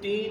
3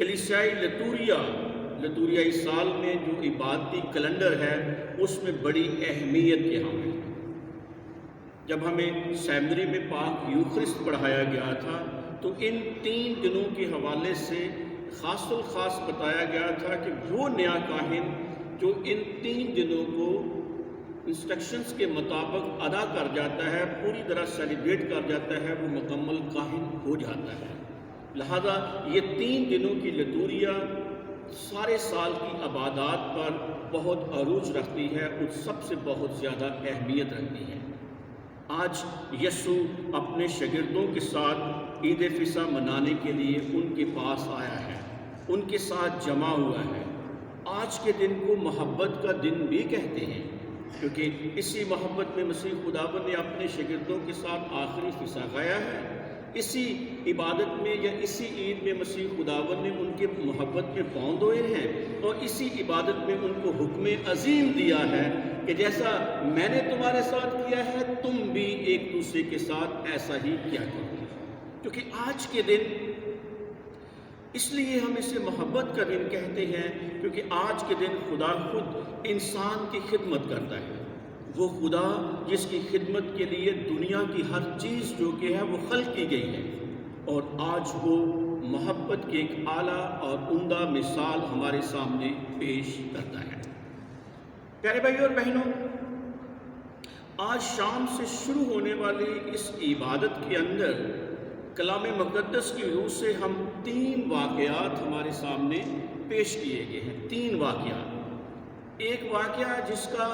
کلیسیائی لتوریائی سال میں جو عبادتی کیلنڈر ہے اس میں بڑی اہمیت کے حامل ہے۔ جب ہمیں سیمنری میں پاک یوخرسٹ پڑھایا گیا تھا تو ان 3 دنوں کے حوالے سے خاص الخاص بتایا گیا تھا کہ وہ نیا کاہن جو ان 3 دنوں کو انسٹرکشنز کے مطابق ادا کر جاتا ہے، پوری طرح سیلیبریٹ کر جاتا ہے، وہ مکمل کاہن ہو جاتا ہے۔ لہذا یہ 3 دنوں کی لتوریا سارے سال کی عبادات پر بہت عروج رکھتی ہے اور سب سے بہت زیادہ اہمیت رکھتی ہے۔ آج یسوع اپنے شاگردوں کے ساتھ عید فصح منانے کے لیے ان کے پاس آیا ہے، ان کے ساتھ جمع ہوا ہے۔ آج کے دن کو محبت کا دن بھی کہتے ہیں، کیونکہ اسی محبت میں مسیح خداوند نے اپنے شاگردوں کے ساتھ آخری فصح کھایا ہے۔ اسی عبادت میں یا اسی عید میں مسیح خداوند نے ان کے محبت میں پاؤں دھوئے ہیں، اور اسی عبادت میں ان کو حکم عظیم دیا ہے کہ جیسا میں نے تمہارے ساتھ کیا ہے تم بھی ایک دوسرے کے ساتھ ایسا ہی کیا کرو۔ کیونکہ آج کے دن اس لیے ہم اسے محبت کا دن کہتے ہیں، کیونکہ آج کے دن خدا خود انسان کی خدمت کرتا ہے۔ وہ خدا جس کی خدمت کے لیے دنیا کی ہر چیز جو کہ ہے وہ خلق کی گئی ہے، اور آج وہ محبت کی ایک اعلیٰ اور عمدہ مثال ہمارے سامنے پیش کرتا ہے۔ پیارے بھائیوں اور بہنوں، آج شام سے شروع ہونے والی اس عبادت کے اندر کلام مقدس کی روح سے ہم 3 واقعات ہمارے سامنے پیش کیے گئے ہیں۔ 3 واقعات۔ ایک واقعہ جس کا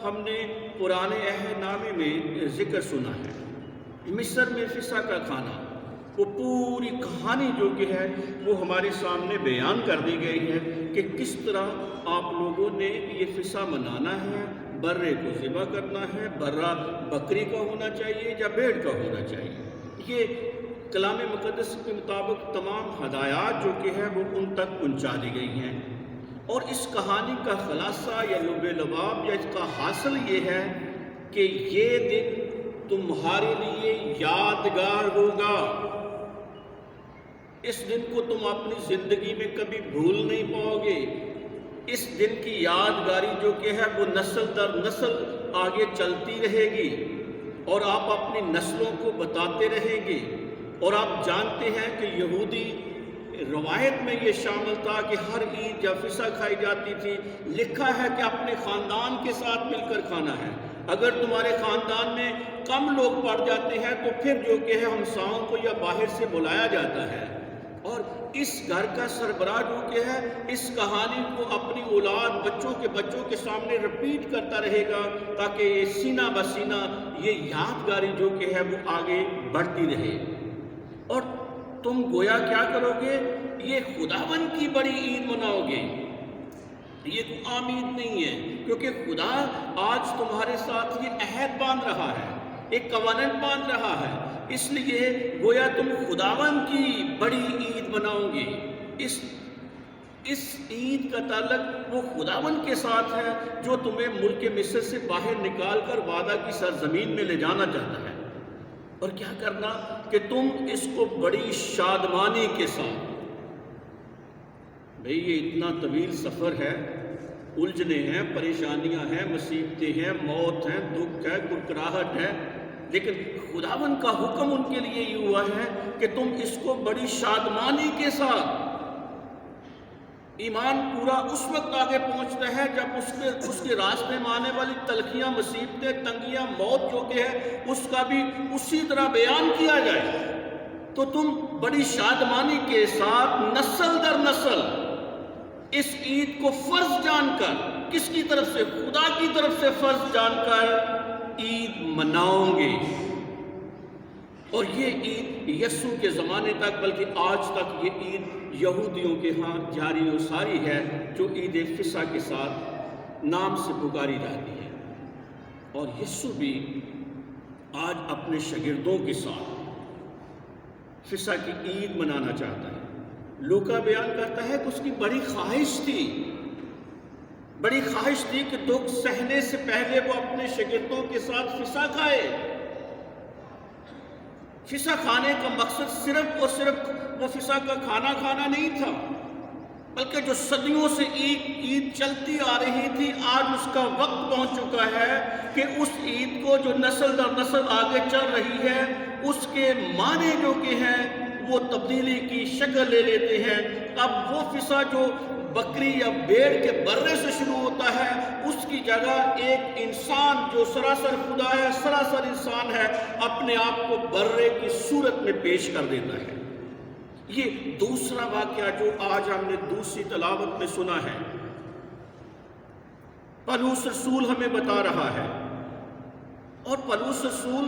ہم نے پرانے عہد نامے میں ذکر سنا ہے، مصر میں فصح کا کھانا، وہ پوری کہانی جو کہ ہے وہ ہمارے سامنے بیان کر دی گئی ہے کہ کس طرح آپ لوگوں نے یہ فصح منانا ہے، برے کو ذبح کرنا ہے، برا بکری کا ہونا چاہیے یا بھیڑ کا ہونا چاہیے۔ یہ کلام مقدس کے مطابق تمام ہدایات جو کہ ہے وہ ان تک پہنچا دی گئی ہیں، اور اس کہانی کا خلاصہ یا لب لباب یا اس کا حاصل یہ ہے کہ یہ دن تمہارے لیے یادگار ہوگا۔ اس دن کو تم اپنی زندگی میں کبھی بھول نہیں پاؤ گے۔ اس دن کی یادگاری جو کہ ہے وہ نسل در نسل آگے چلتی رہے گی، اور آپ اپنی نسلوں کو بتاتے رہیں گے۔ اور آپ جانتے ہیں کہ یہودی روایت میں یہ شامل تھا کہ ہر عید جب فصح کھائی جاتی تھی لکھا ہے کہ اپنے خاندان کے ساتھ مل کر کھانا ہے۔ اگر تمہارے خاندان میں کم لوگ پڑ جاتے ہیں تو پھر جو کہ ہے ہمساؤں کو یا باہر سے بلایا جاتا ہے، اور اس گھر کا سربراہ جو کہ ہے اس کہانی کو اپنی اولاد بچوں کے سامنے رپیٹ کرتا رہے گا تاکہ یہ سینہ بسینہ یہ یادگاری جو کہ ہے وہ آگے بڑھتی رہے۔ اور تم گویا کیا کرو گے؟ یہ خداوند کی بڑی عید مناؤ گے۔ یہ کوئی عام عید نہیں ہے، کیونکہ خدا آج تمہارے ساتھ یہ عہد باندھ رہا ہے، ایک کواننٹ باندھ رہا ہے، اس لیے گویا تم خداوند کی بڑی عید مناؤ گے۔ اس عید کا تعلق وہ خداوند کے ساتھ ہے جو تمہیں ملک مصر سے باہر نکال کر وعدہ کی سرزمین میں لے جانا چاہتا ہے۔ اور کیا کرنا کہ تم اس کو بڑی شادمانی کے ساتھ، بھئی یہ اتنا طویل سفر ہے، الجھنے ہیں، پریشانیاں ہیں، مصیبتیں ہیں، موت ہے، دکھ ہے، کرکراہٹ ہے، لیکن خداوند کا حکم ان کے لیے یہ ہوا ہے کہ تم اس کو بڑی شادمانی کے ساتھ۔ ایمان پورا اس وقت آگے پہنچتا ہے جب اس کے راستے میں آنے والی تلخیاں، مصیبتیں، تنگیاں، موت جو کہ ہے اس کا بھی اسی طرح بیان کیا جائے۔ تو تم بڑی شادمانی کے ساتھ نسل در نسل اس عید کو فرض جان کر، کس کی طرف سے؟ خدا کی طرف سے فرض جان کر عید مناؤ گے۔ اور یہ عید یسوع کے زمانے تک بلکہ آج تک یہ عید یہودیوں کے ہاں جاری و ساری ہے، جو عید فصح کے ساتھ نام سے پکاری جاتی ہے۔ اور یسوع بھی آج اپنے شاگردوں کے ساتھ فصح کی عید منانا چاہتا ہے۔ لوکا بیان کرتا ہے کہ اس کی بڑی خواہش تھی کہ دکھ سہنے سے پہلے وہ اپنے شاگردوں کے ساتھ فصح کھائے۔ فصح کھانے کا مقصد صرف اور صرف وہ فصح کا کھانا کھانا نہیں تھا، بلکہ جو صدیوں سے عید چلتی آ رہی تھی، آج اس کا وقت پہنچ چکا ہے کہ اس عید کو جو نسل در نسل آگے چل رہی ہے، اس کے معنی جو کہ ہیں وہ تبدیلی کی شکل لے لیتے ہیں۔ اب وہ فصح جو بکری یا بھیڑ کے برے سے شروع ہوتا ہے، اس کی جگہ ایک انسان جو سراسر خدا ہے، سراسر انسان ہے، اپنے آپ کو برے کی صورت میں پیش کر دیتا ہے۔ یہ دوسرا واقعہ جو آج ہم نے دوسری تلاوت میں سنا ہے، پولس رسول ہمیں بتا رہا ہے۔ اور پولس رسول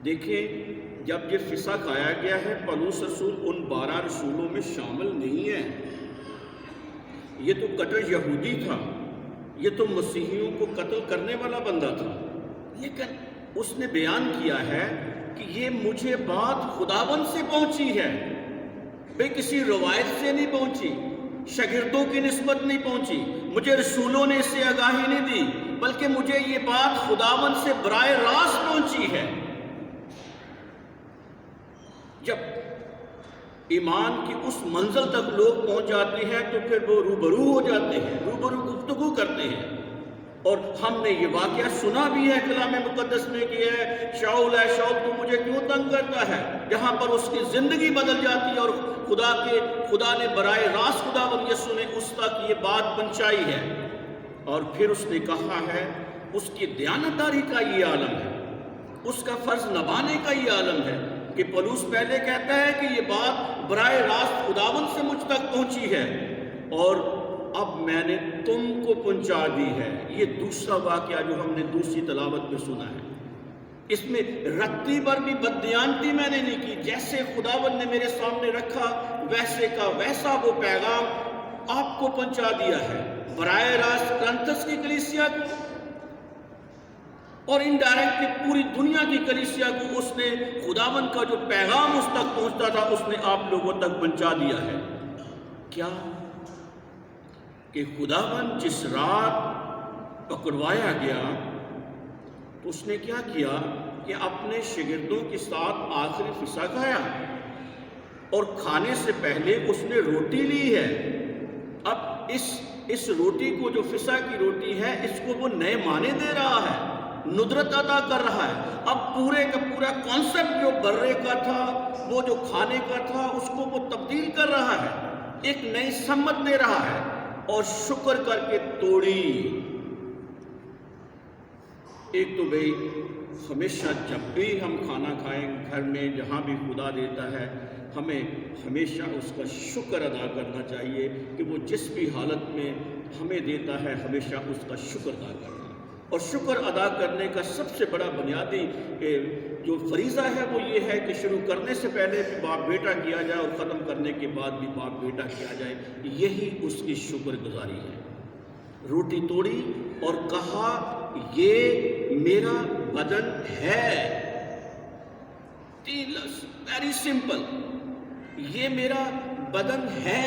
دیکھیں، جب یہ فصح کھایا گیا ہے، پولس رسول ان 12 رسولوں میں شامل نہیں ہے۔ یہ تو کٹر یہودی تھا، یہ تو مسیحیوں کو قتل کرنے والا بندہ تھا، لیکن اس نے بیان کیا ہے کہ یہ مجھے بات خداوند سے پہنچی ہے، بھئی کسی روایت سے نہیں پہنچی، شاگردوں کی نسبت نہیں پہنچی، مجھے رسولوں نے اس سے آگاہی نہیں دی، بلکہ مجھے یہ بات خداوند سے براہ راست پہنچی ہے۔ جب ایمان کی اس منزل تک لوگ پہنچ جاتے ہیں تو پھر وہ روبرو ہو جاتے ہیں، روبرو گفتگو کرتے ہیں۔ اور ہم نے یہ واقعہ سنا بھی ہے کلام مقدس میں کہ ہے شاؤل تو مجھے کیوں تنگ کرتا ہے، جہاں پر اس کی زندگی بدل جاتی ہے اور خدا نے براہ راست خداوند یسوع نے اس تک یہ بات پہنچائی ہے۔ اور پھر اس نے کہا ہے اس کی دیانتداری کا یہ عالم ہے، اس کا فرض نبھانے کا یہ عالم ہے کہ پولس پہلے کہتا ہے کہ یہ بات براہ راست خداوند سے مجھ تک پہنچی ہے اور اب میں نے تم کو پہنچا دی ہے۔ یہ دوسرا واقعہ جو ہم نے دوسری تلاوت میں سنا ہے۔ اس میں رتی پر بھی بددیانتی میں نے نہیں کی، جیسے خداوند نے میرے سامنے رکھا ویسے کا ویسا وہ پیغام آپ کو پہنچا دیا ہے، براہ راست کرنتھس کی کلیسیا کو اور انڈائریکٹلی پوری دنیا کی کلیسیا کو اس نے خداوند کا جو پیغام اس تک پہنچتا تھا اس نے آپ لوگوں تک پہنچا دیا ہے۔ کیا کہ خداوند جس رات پکڑوایا گیا تو اس نے کیا کیا کہ اپنے شاگردوں کے ساتھ آخری فصح کھایا اور کھانے سے پہلے اس نے روٹی لی ہے۔ اب اس روٹی کو جو فصح کی روٹی ہے اس کو وہ نئے معنی دے رہا ہے، ندرت عطا کر رہا ہے۔ اب پورے کا پورا کانسیپٹ جو برے کا تھا، وہ جو کھانے کا تھا، اس کو وہ تبدیل کر رہا ہے، ایک نئی سمت دے رہا ہے اور شکر کر کے توڑی۔ ایک تو بھئی ہمیشہ جب بھی ہم کھانا کھائیں گھر میں جہاں بھی خدا دیتا ہے، ہمیں ہمیشہ اس کا شکر ادا کرنا چاہیے کہ وہ جس بھی حالت میں ہمیں دیتا ہے ہمیشہ اس کا شکر ادا کرنا۔ اور شکر ادا کرنے کا سب سے بڑا بنیادی جو فریضہ ہے وہ یہ ہے کہ شروع کرنے سے پہلے بھی باپ بیٹا کیا جائے اور ختم کرنے کے بعد بھی باپ بیٹا کیا جائے، یہی اس کی شکر گزاری ہے۔ روٹی توڑی اور کہا یہ میرا بدن ہے، ویری سمپل، یہ میرا بدن ہے۔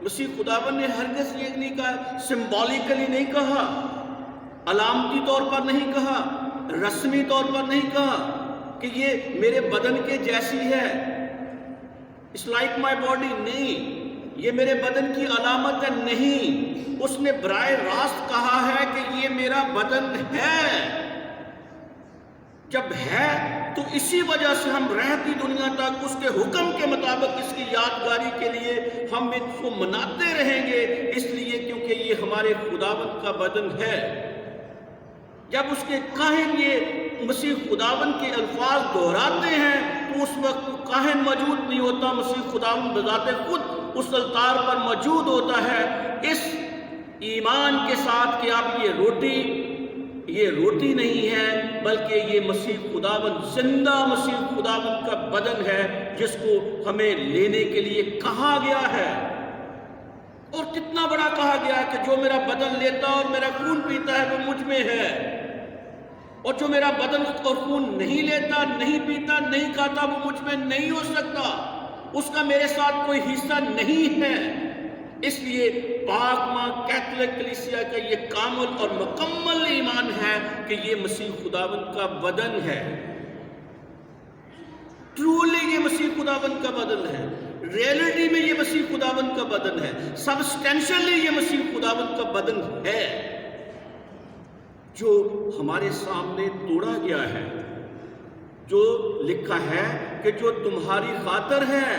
مسیح خداوند نے ہرگز یہ نہیں کہا، سمبولیکلی نہیں کہا، علامتی طور پر نہیں کہا، رسمی طور پر نہیں کہا کہ یہ میرے بدن کے جیسی ہے، اٹس لائک مائی باڈی، نہیں، یہ میرے بدن کی علامت ہے، نہیں، اس نے براہ راست کہا ہے کہ یہ میرا بدن ہے۔ جب ہے تو اسی وجہ سے ہم رہتی دنیا تک اس کے حکم کے مطابق اس کی یادگاری کے لیے ہم اس کو مناتے رہیں گے، اس لیے کیونکہ یہ ہمارے خداوند کا بدن ہے۔ جب اس کے کاہن یہ مسیح خداوند کے الفاظ دہراتے ہیں تو اس وقت کاہن موجود نہیں ہوتا، مسیح خداوند بذات خود اس الطار پر موجود ہوتا ہے، اس ایمان کے ساتھ کہ اب یہ روٹی نہیں ہے بلکہ یہ مسیح خداوند، زندہ مسیح خداوند کا بدن ہے جس کو ہمیں لینے کے لیے کہا گیا ہے۔ اور کتنا بڑا کہا گیا ہے کہ جو میرا بدن لیتا اور میرا خون پیتا ہے وہ مجھ میں ہے، اور جو میرا بدن اور خون نہیں لیتا، نہیں پیتا، نہیں کھاتا وہ مجھ میں نہیں ہو سکتا، اس کا میرے ساتھ کوئی حصہ نہیں ہے۔ اس لیے پاک ماں کیتھولک کلیسیا کا یہ کامل اور مکمل ایمان ہے کہ یہ مسیح خداوند کا بدن ہے، ٹرولی یہ مسیح خداوند کا بدن ہے۔ ریئلٹی میں یہ مسیح خداوند کا بدن ہے، سبسٹینشلی یہ مسیح خداوند کا بدن ہے جو ہمارے سامنے توڑا گیا ہے، جو لکھا ہے کہ جو تمہاری خاطر ہے۔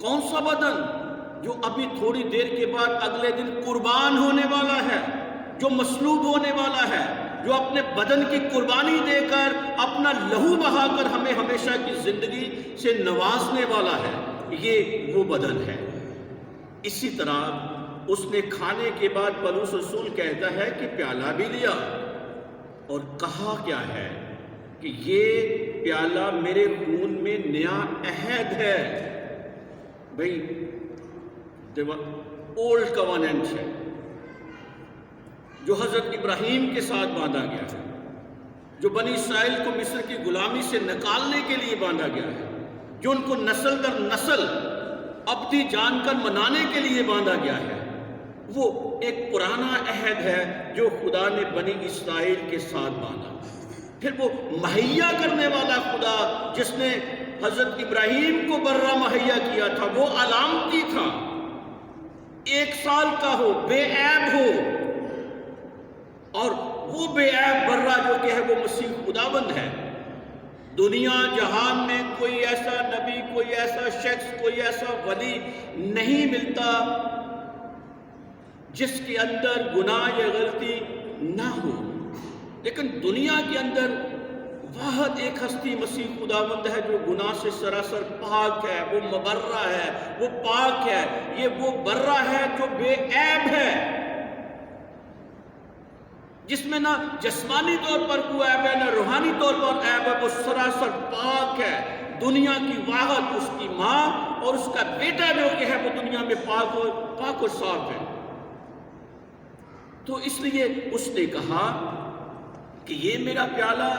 کون سا بدن؟ جو ابھی تھوڑی دیر کے بعد اگلے دن قربان ہونے والا ہے، جو مصلوب ہونے والا ہے، جو اپنے بدن کی قربانی دے کر اپنا لہو بہا کر ہمیں ہمیشہ کی زندگی سے نوازنے والا ہے، یہ وہ بدن ہے۔ اسی طرح اس نے کھانے کے بعد پولس رسول کہتا ہے کہ پیالہ بھی لیا اور کہا کیا ہے کہ یہ پیالہ میرے خون میں نیا عہد ہے۔ بھئی اولڈ کوننٹ ہے جو حضرت ابراہیم کے ساتھ باندھا گیا ہے، جو بنی اسرائیل کو مصر کی غلامی سے نکالنے کے لیے باندھا گیا ہے، جو ان کو نسل در نسل ابدی جان کر منانے کے لیے باندھا گیا ہے۔ وہ ایک پرانا عہد ہے جو خدا نے بنی اسرائیل کے ساتھ باندھا۔ پھر وہ مہیا کرنے والا خدا جس نے حضرت ابراہیم کو برہ مہیا کیا تھا، وہ علامتی تھا، 1 سال کا ہو، بے عیب ہو، اور وہ بے عیب برہ جو کہ ہے وہ مسیح خداوند ہے۔ دنیا جہان میں کوئی ایسا نبی، کوئی ایسا شخص، کوئی ایسا ولی نہیں ملتا جس کے اندر گناہ یا غلطی نہ ہو، لیکن دنیا کے اندر واحد ایک ہستی مسیح خداوند ہے جو گناہ سے سراسر پاک ہے، وہ مبرہ ہے، وہ پاک ہے، یہ وہ برہ ہے جو بے عیب ہے، جس میں نہ جسمانی طور پر کوئی عیب ہے، نہ روحانی طور پر عیب ہے، وہ سراسر پاک ہے۔ دنیا کی واحد اس کی ماں اور اس کا بیٹا جو کہ ہے وہ دنیا میں پاک اور صاف ہے۔ تو اس لیے اس نے کہا کہ یہ میرا پیالہ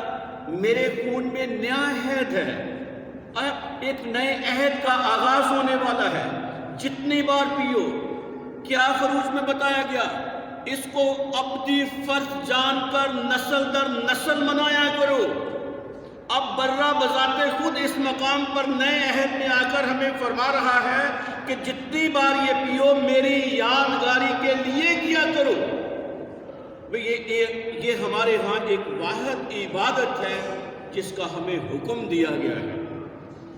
میرے خون میں نیا عہد ہے، اب ایک نئے عہد کا آغاز ہونے والا ہے۔ جتنی بار پیو، کیا خروج میں بتایا گیا، اس کو ابدی فرض جان کر نسل در نسل منایا کرو۔ اب برہ بذات خود اس مقام پر نئے عہد میں آ کر ہمیں فرما رہا ہے کہ جتنی بار یہ پیو میری یادگاری کے لیے کیا کرو۔ یہ ہمارے ہاں ایک واحد عبادت ہے جس کا ہمیں حکم دیا گیا ہے،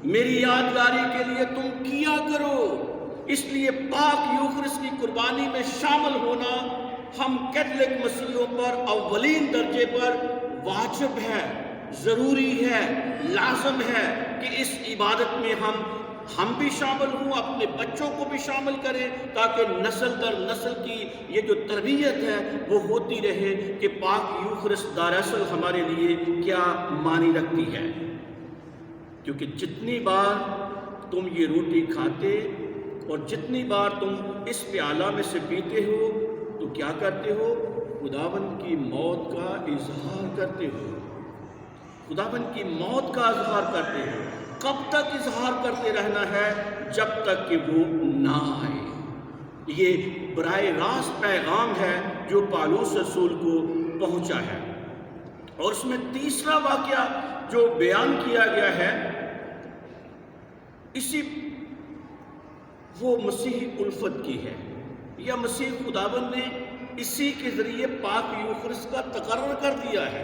میری یادگاری کے لیے تم کیا کرو۔ اس لیے پاک یوخرس کی قربانی میں شامل ہونا ہم کیتھولک مسیحیوں پر اولین درجے پر واجب ہے، ضروری ہے، لازم ہے کہ اس عبادت میں ہم بھی شامل ہوں، اپنے بچوں کو بھی شامل کریں، تاکہ نسل در نسل کی یہ جو تربیت ہے وہ ہوتی رہے کہ پاک یوخرس دراصل ہمارے لیے کیا معنی رکھتی ہے۔ کیونکہ جتنی بار تم یہ روٹی کھاتے اور جتنی بار تم اس پیالہ میں سے پیتے ہو تو کیا کرتے ہو؟ خداوند کی موت کا اظہار کرتے ہو، خداوند کی موت کا اظہار کرتے ہو۔ کب تک اظہار کرتے رہنا ہے؟ جب تک کہ وہ نہ آئے۔ یہ براہ راست پیغام ہے جو پالوس رسول کو پہنچا ہے۔ اور اس میں تیسرا واقعہ جو بیان کیا گیا ہے، اسی وہ مسیحی الفت کی ہے، یا مسیح خداوند نے اسی کے ذریعے پاک یوخرس کا تقرر کر دیا ہے،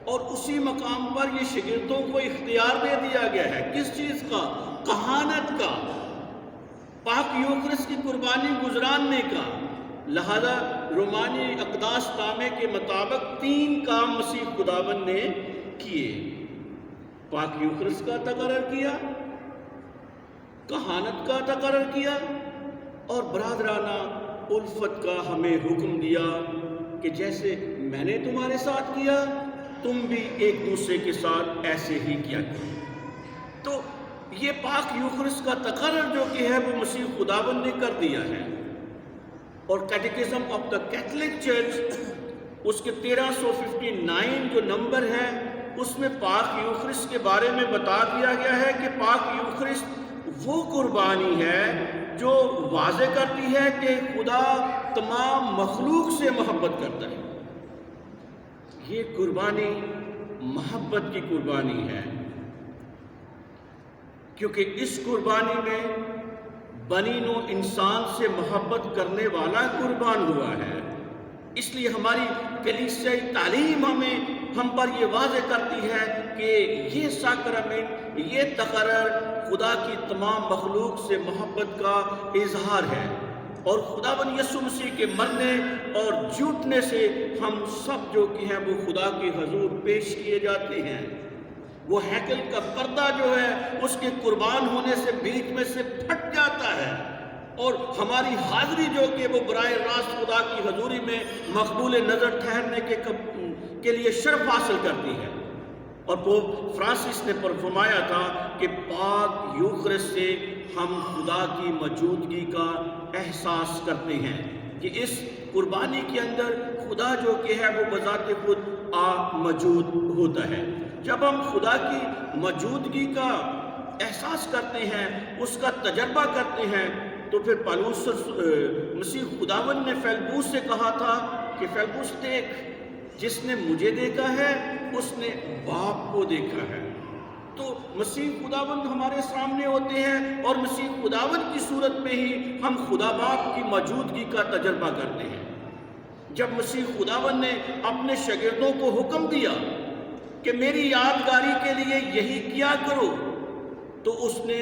اور اسی مقام پر یہ شاگردوں کو اختیار دے دیا گیا ہے۔ کس چیز کا؟ کہانت کا، پاک یوخرس کی قربانی گزراننے کا۔ لہذا رومانی اقداس نامے کے مطابق 3 کام مسیح خداوند نے کیے، پاک یوخرس کا تقرر کیا، کہانت کا تقرر کیا، اور برادرانہ الفت کا ہمیں حکم دیا کہ جیسے میں نے تمہارے ساتھ کیا تم بھی ایک دوسرے کے ساتھ ایسے ہی کیا کرو۔ تو یہ پاک یوخرس کا تقرر جو کہ ہے وہ مسیح خداوند نے کر دیا ہے، اور کیٹیکزم آف دا کیتھولک چرچ اس کے 1359 جو نمبر ہے اس میں پاک یوخرس کے بارے میں بتا دیا گیا ہے کہ پاک یوخرس وہ قربانی ہے جو واضح کرتی ہے کہ خدا تمام مخلوق سے محبت کرتا ہے۔ یہ قربانی محبت کی قربانی ہے، کیونکہ اس قربانی میں بنی نوع انسان سے محبت کرنے والا قربان ہوا ہے۔ اس لیے ہماری کلیسیائی تعلیم ہم پر یہ واضح کرتی ہے کہ یہ ساکرامنٹ، یہ تقرر خدا کی تمام مخلوق سے محبت کا اظہار ہے، اور خداوند یسوع مسیح کے مرنے اور جھوٹنے سے ہم سب جو کہ ہیں وہ خدا کے حضور پیش کیے جاتے ہیں۔ وہ ہیکل کا پردہ جو ہے اس کے قربان ہونے سے بیچ میں سے پھٹ جاتا ہے، اور ہماری حاضری جو کہ وہ براہ راست خدا کی حضوری میں مقبول نظر ٹھہرنے کے لیے شرف حاصل کرتی ہے۔ اور پوپ فرانسس نے فرمایا تھا کہ پاک یوخرسٹ سے ہم خدا کی موجودگی کا احساس کرتے ہیں، کہ اس قربانی کے اندر خدا جو کہ ہے وہ بذات خود موجود ہوتا ہے۔ جب ہم خدا کی موجودگی کا احساس کرتے ہیں، اس کا تجربہ کرتے ہیں، تو پھر پالوس مسیح خداوند نے فیلبوس سے کہا تھا کہ فیلبوس دیکھ، جس نے مجھے دیکھا ہے اس نے باپ کو دیکھا ہے۔ تو مسیح خداوند ہمارے سامنے ہوتے ہیں، اور مسیح خداوند کی صورت میں ہی ہم خدا باپ کی موجودگی کا تجربہ کرتے ہیں۔ جب مسیح خداوند نے اپنے شاگردوں کو حکم دیا کہ میری یادگاری کے لیے یہی کیا کرو، تو اس نے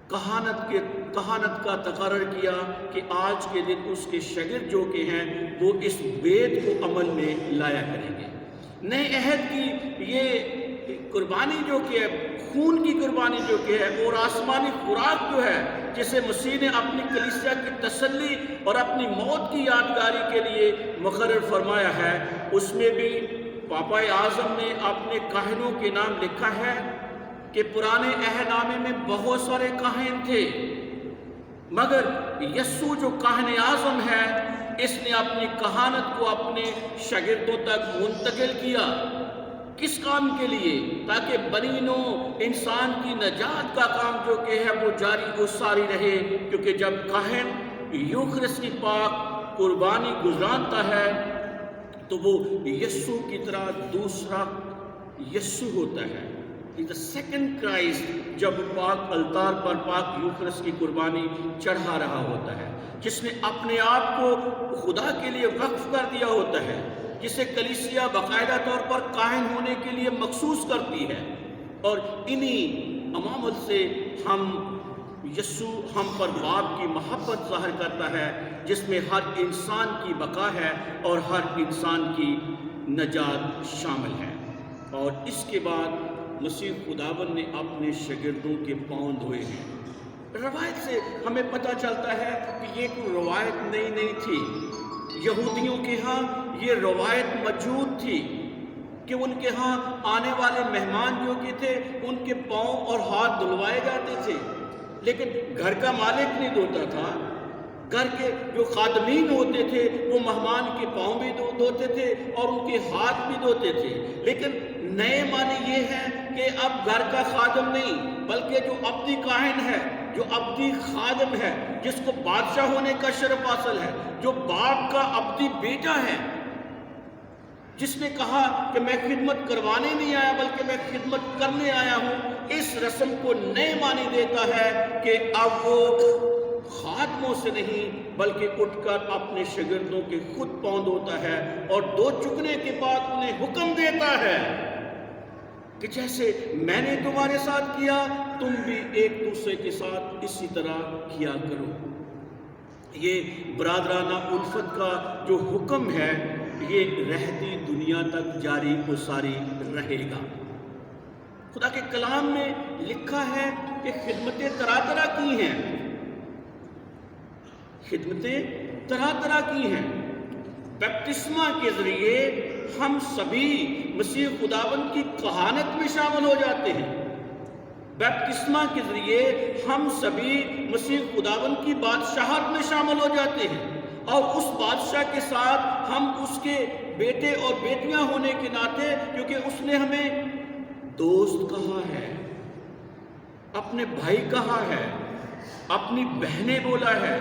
کہانت کا تقرر کیا کہ آج کے دن اس کے شاگرد جو کہ ہیں وہ اس بیت کو عمل میں لایا کریں گے۔ نئے عہد کی یہ قربانی جو کہ ہے، خون کی قربانی جو کہ ہے، اور آسمانی خوراک جو ہے جسے مسیح نے اپنی کلیسیا کی تسلی اور اپنی موت کی یادگاری کے لیے مقرر فرمایا ہے، اس میں بھی پاپا اعظم نے اپنے کاہنوں کے نام لکھا ہے کہ پرانے عہد نامے میں بہت سارے کاہن تھے، مگر یسوع جو کاہن اعظم ہے، اس نے اپنی کہانت کو اپنے شاگردوں تک منتقل کیا۔ کس کام کے لیے؟ تاکہ بنی نوع انسان کی نجات کا کام جو کہ ہے وہ جاری و ساری رہے، کیونکہ جب کاہن یوخرسٹ کی پاک قربانی گزرانتا ہے تو وہ یسوع کی طرح دوسرا یسوع ہوتا ہے، the second Christ، جب پاک التار پر پاک یوخرسٹ کی قربانی چڑھا رہا ہوتا ہے، جس نے اپنے آپ کو خدا کے لیے وقف کر دیا ہوتا ہے، جسے کلیسیا باقاعدہ طور پر کاہن ہونے کے لیے مخصوص کرتی ہے، اور انہی عوامل سے یسوع ہم پر باپ کی محبت ظاہر کرتا ہے، جس میں ہر انسان کی بقا ہے اور ہر انسان کی نجات شامل ہے۔ اور اس کے بعد مسیح خداوند نے اپنے شاگردوں کے پاؤں دھوئے ہیں۔ روایت سے ہمیں پتہ چلتا ہے کہ یہ کوئی روایت نئی نہیں تھی، یہودیوں کے ہاں یہ روایت موجود تھی کہ ان کے ہاں آنے والے مہمان جو کہ تھے ان کے پاؤں اور ہاتھ دھلوائے جاتے تھے، لیکن گھر کا مالک نہیں دھوتا تھا، گھر کے جو خادمین ہوتے تھے وہ مہمان کے پاؤں بھی دھوتے تھے اور ان کے ہاتھ بھی دھوتے تھے۔ لیکن نئے معنی یہ ہے کہ اب گھر کا خادم نہیں، بلکہ جو ابدی کاہن ہے، جو ابدی خادم ہے، جس کو بادشاہ ہونے کا شرف حاصل ہے، جو باپ کا ابدی بیٹا ہے، جس نے کہا کہ میں خدمت کروانے نہیں آیا بلکہ میں خدمت کرنے آیا ہوں، اس رسم کو نئے معنی دیتا ہے کہ اب وہ خادموں سے نہیں بلکہ اٹھ کر اپنے شاگردوں کے خود پاؤں دھوتا ہے، اور دھو چکنے کے بعد انہیں حکم دیتا ہے کہ جیسے میں نے تمہارے ساتھ کیا تم بھی ایک دوسرے کے ساتھ اسی طرح کیا کرو۔ یہ برادرانہ الفت کا جو حکم ہے یہ رہتی دنیا تک جاری و ساری رہے گا۔ خدا کے کلام میں لکھا ہے کہ خدمتیں طرح طرح کی ہیں، خدمتیں طرح طرح کی ہیں۔ بیپتسمہ کے ذریعے ہم سبھی مسیح خداوند کی کہانت میں شامل ہو جاتے ہیں، بیپتسمہ کے ذریعے ہم سبھی مسیح خداوند کی بادشاہت میں شامل ہو جاتے ہیں، اور اس بادشاہ کے ساتھ ہم اس کے بیٹے اور بیٹیاں ہونے کے ناطے، کیونکہ اس نے ہمیں دوست کہا ہے، اپنے بھائی کہا ہے، اپنی بہنیں بولا ہے،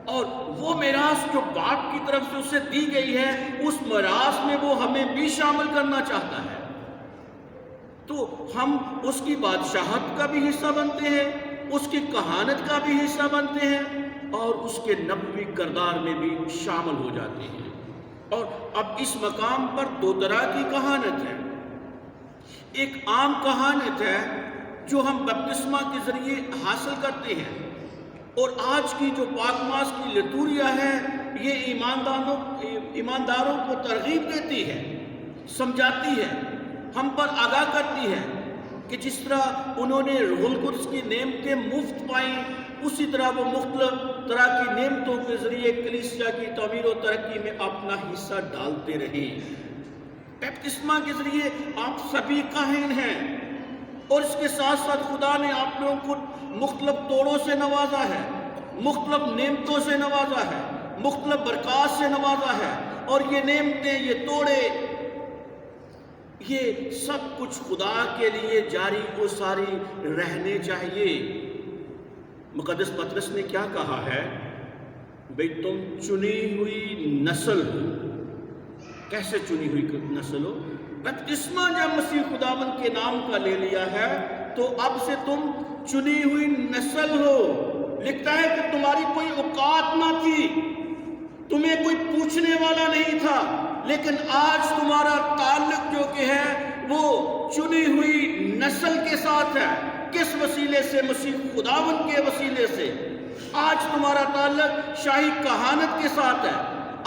اور وہ میراث جو باپ کی طرف سے اسے دی گئی ہے اس میراث میں وہ ہمیں بھی شامل کرنا چاہتا ہے۔ تو ہم اس کی بادشاہت کا بھی حصہ بنتے ہیں، اس کی کہانت کا بھی حصہ بنتے ہیں، اور اس کے نبوی کردار میں بھی شامل ہو جاتے ہیں۔ اور اب اس مقام پر دو طرح کی کہانت ہے۔ ایک عام کہانت ہے جو ہم بپتسمہ کے ذریعے حاصل کرتے ہیں، اور آج کی جو پاک ماس کی لتوریا ہے یہ ایمانداروں کو ترغیب دیتی ہے، سمجھاتی ہے، ہم پر آگاہ کرتی ہے کہ جس طرح انہوں نے روح القدس کی نعمتیں مفت پائیں، اسی طرح وہ مختلف طرح کی نعمتوں کے ذریعے کلیسیا کی تعمیر و ترقی میں اپنا حصہ ڈالتے رہیں۔ بپتسمہ کے ذریعے آپ سبھی کاہن ہیں، اور اس کے ساتھ ساتھ خدا نے آپ لوگوں کو مختلف توڑوں سے نوازا ہے، مختلف نعمتوں سے نوازا ہے، مختلف برکات سے نوازا ہے، اور یہ نعمتیں، یہ توڑے، یہ سب کچھ خدا کے لیے جاری و ساری رہنے چاہیے۔ مقدس پطرس نے کیا کہا ہے؟ بھئی تم چنی ہوئی نسل ہو۔ کیسے چنی ہوئی نسل ہو؟ بپتسمہ جب مسیح خداوند کے نام کا لے لیا ہے تو اب سے تم چنی ہوئی نسل ہو۔ لکھتا ہے کہ تمہاری کوئی اوقات نہ تھی، تمہیں کوئی پوچھنے والا نہیں تھا، لیکن آج تمہارا تعلق جو کہ ہے وہ چنی ہوئی نسل کے ساتھ ہے۔ کس وسیلے سے؟ مسیح خداوند کے وسیلے سے۔ آج تمہارا تعلق شاہی کہانت کے ساتھ ہے،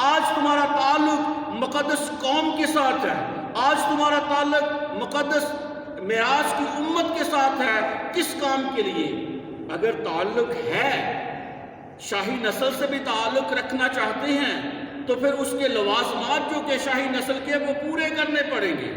آج تمہارا تعلق مقدس قوم کے ساتھ ہے، آج تمہارا تعلق مقدس میراث کی امت کے ساتھ ہے۔ کس کام کے لیے؟ اگر تعلق ہے، شاہی نسل سے بھی تعلق رکھنا چاہتے ہیں تو پھر اس کے لوازمات جو کہ شاہی نسل کے وہ پورے کرنے پڑیں گے۔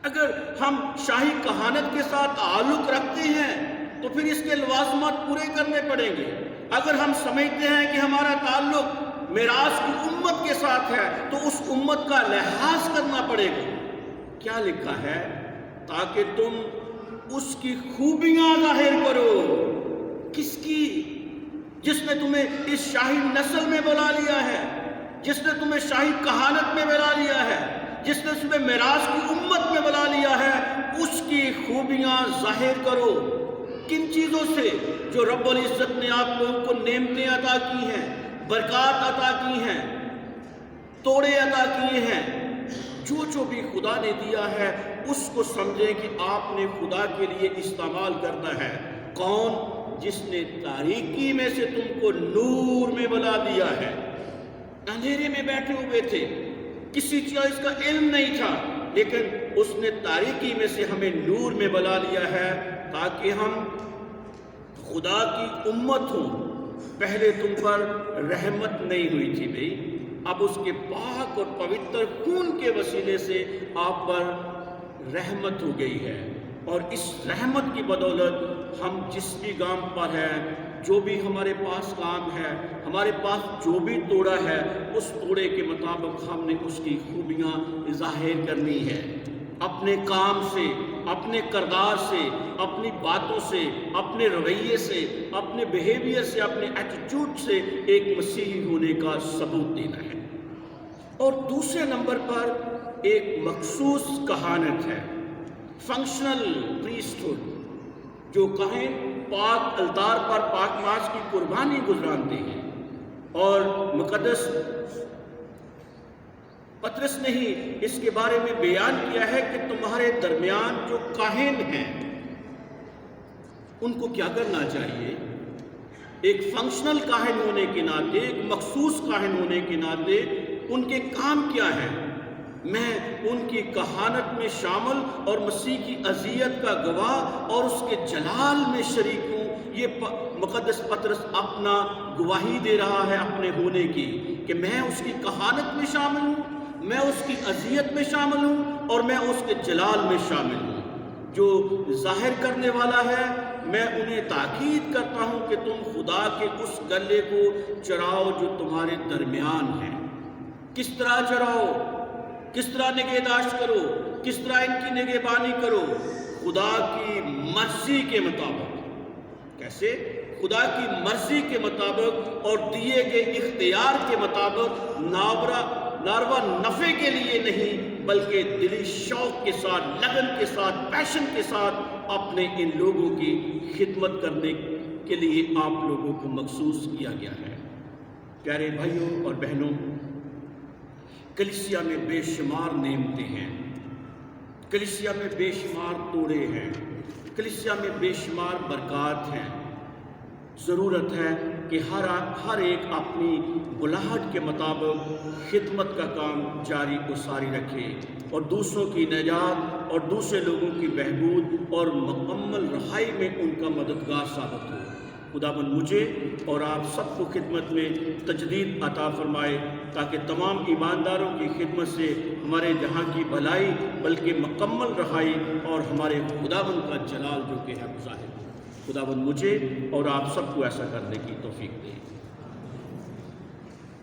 اگر ہم شاہی کہانت کے ساتھ تعلق رکھتے ہیں تو پھر اس کے لوازمات پورے کرنے پڑیں گے۔ اگر ہم سمجھتے ہیں کہ ہمارا تعلق میراث کی امت کے ساتھ ہے تو اس امت کا لحاظ کرنا پڑے گا۔ کیا لکھا ہے؟ تاکہ تم اس کی خوبیاں ظاہر کرو۔ کس کی؟ جس نے تمہیں اس شاہی نسل میں بلا لیا ہے، جس نے تمہیں شاہی کہانت میں بلا لیا ہے، جس نے تمہیں میراث کی امت میں بلا لیا ہے، اس کی خوبیاں ظاہر کرو۔ کن چیزوں سے؟ جو رب العزت نے آپ لوگوں کو نعمتیں عطا کی ہیں، برکات عطا کی ہیں، توڑے عطا کیے ہیں۔ جو بھی خدا نے دیا ہے اس کو سمجھیں کہ آپ نے خدا کے لیے استعمال کرنا ہے۔ کون؟ جس نے تاریکی میں سے تم کو نور میں بلا دیا ہے۔ اندھیرے میں بیٹھے ہوئے تھے، کسی چیز کا علم نہیں تھا، لیکن اس نے تاریکی میں سے ہمیں نور میں بلا لیا ہے تاکہ ہم خدا کی امت ہوں۔ پہلے تم پر رحمت نہیں ہوئی تھی بھئی، اب اس کے پاک اور پوتر خون کے وسیلے سے آپ پر رحمت ہو گئی ہے، اور اس رحمت کی بدولت ہم جس بھی کام پر ہیں، جو بھی ہمارے پاس کام ہے، ہمارے پاس جو بھی توڑا ہے، اس توڑے کے مطابق ہم نے اس کی خوبیاں ظاہر کرنی ہے۔ اپنے کام سے، اپنے کردار سے، اپنی باتوں سے، اپنے رویے سے، اپنے بیہیویئر سے، اپنے ایٹیٹیوڈ سے ایک مسیحی ہونے کا ثبوت دینا ہے۔ اور دوسرے نمبر پر ایک مخصوص کہانت ہے، فنکشنل پریسٹہڈ، جو کہیں پاک التار پر پاک ماس کی قربانی گزرانتے ہیں۔ اور مقدس پطرس نے ہی اس کے بارے میں بیان کیا ہے کہ تمہارے درمیان جو کاہن ہیں ان کو کیا کرنا چاہیے۔ ایک فنکشنل کاہن ہونے کے ناطے، ایک مخصوص کاہن ہونے کے ناطے ان کے کام کیا ہے؟ میں ان کی کہانت میں شامل اور مسیح کی عزیت کا گواہ اور اس کے جلال میں شریک ہوں۔ یہ مقدس پطرس اپنا گواہی دے رہا ہے اپنے ہونے کی، کہ میں اس کی کہانت میں شامل ہوں، میں اس کی عزیت میں شامل ہوں، اور میں اس کے جلال میں شامل ہوں۔ جو ظاہر کرنے والا ہے، میں انہیں تاکید کرتا ہوں کہ تم خدا کے اس گلے کو چراؤ جو تمہارے درمیان ہے۔ کس طرح چراؤ؟ کس طرح نگہداشت کرو؟ کس طرح ان کی نگہبانی کرو؟ خدا کی مرضی کے مطابق۔ کیسے؟ خدا کی مرضی کے مطابق اور دیے گئے اختیار کے مطابق ناروا نفع کے لیے نہیں بلکہ دلی شوق کے ساتھ، لگن کے ساتھ، پیشن کے ساتھ اپنے ان لوگوں کی خدمت کرنے کے لیے آپ لوگوں کو مخصوص کیا گیا ہے۔ پیارے بھائیوں اور بہنوں، کلیسیا میں بے شمار نعمتیں ہیں، کلیسیا میں بے شمار توڑے ہیں، کلیسیا میں بے شمار برکات ہیں۔ ضرورت ہے کہ ہر ایک اپنی بلاہٹ کے مطابق خدمت کا کام جاری و ساری رکھے اور دوسروں کی نجات اور دوسرے لوگوں کی بہبود اور مکمل رہائی میں ان کا مددگار ثابت ہو۔ خداوند مجھے اور آپ سب کو خدمت میں تجدید عطا فرمائے تاکہ تمام ایمانداروں کی خدمت سے ہمارے جہاں کی بھلائی بلکہ مکمل رہائی اور ہمارے خداوند کا جلال جو کہ ہے ظاہر ہو۔ خداوند مجھے اور آپ سب کو ایسا کرنے کی توفیق دے۔